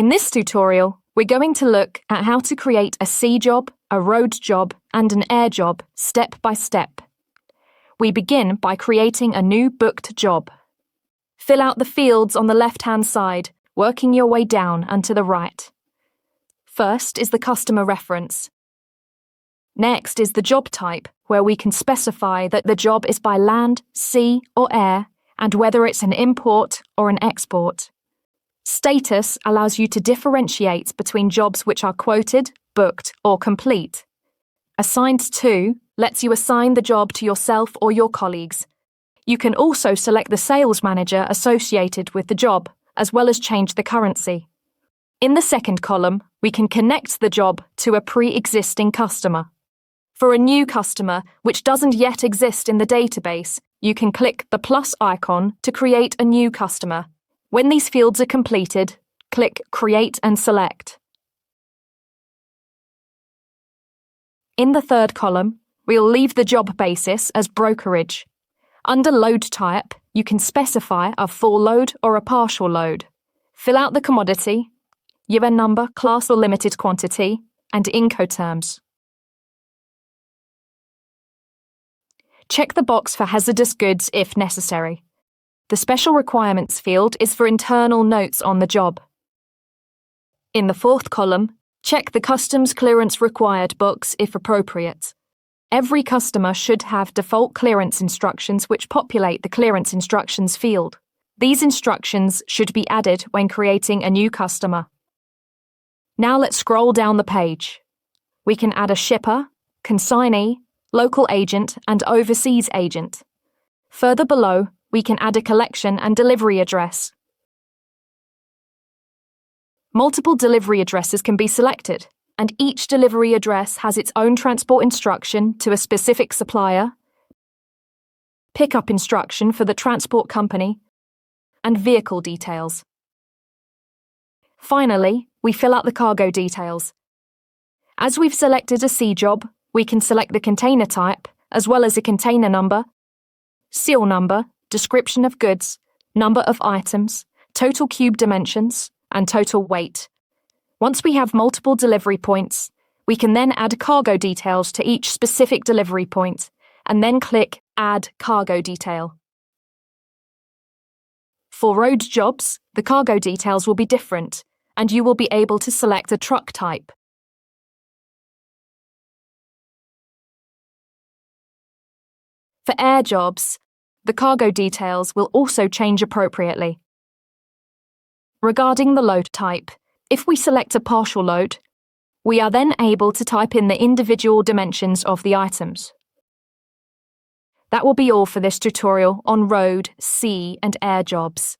In this tutorial, we're going to look at how to create a sea job, a road job, and an air job step by step. We begin by creating a new booked job. Fill out the fields on the left-hand side, working your way down and to the right. First is the customer reference. Next is the job type, where we can specify that the job is by land, sea, or air, and whether it's an import or an export. Status allows you to differentiate between jobs which are quoted, booked, or complete. Assigned to lets you assign the job to yourself or your colleagues. You can also select the sales manager associated with the job, as well as change the currency. In the second column, we can connect the job to a pre-existing customer. For a new customer which doesn't yet exist in the database, you can click the plus icon to create a new customer. When these fields are completed, click Create and select. In the third column, we'll leave the job basis as brokerage. Under load type, you can specify a full load or a partial load. Fill out the commodity, UN number, class or limited quantity, and Incoterms. Check the box for hazardous goods if necessary. The special requirements field is for internal notes on the job. In the fourth column, check the customs clearance required box if appropriate. Every customer should have default clearance instructions which populate the clearance instructions field. These instructions should be added when creating a new customer. Now let's scroll down the page. We can add a shipper, consignee, local agent, and overseas agent. Further below, we can add a collection and delivery address. Multiple delivery addresses can be selected, and each delivery address has its own transport instruction to a specific supplier, pickup instruction for the transport company, and vehicle details. Finally, we fill out the cargo details. As we've selected a sea job, we can select the container type, as well as a container number, seal number, description of goods, number of items, total cube dimensions, and total weight. Once we have multiple delivery points, we can then add cargo details to each specific delivery point, and then click Add Cargo Detail. For road jobs, the cargo details will be different, and you will be able to select a truck type. For air jobs, the cargo details will also change appropriately. Regarding the load type, if we select a partial load, we are then able to type in the individual dimensions of the items. That will be all for this tutorial on road, sea, and air jobs.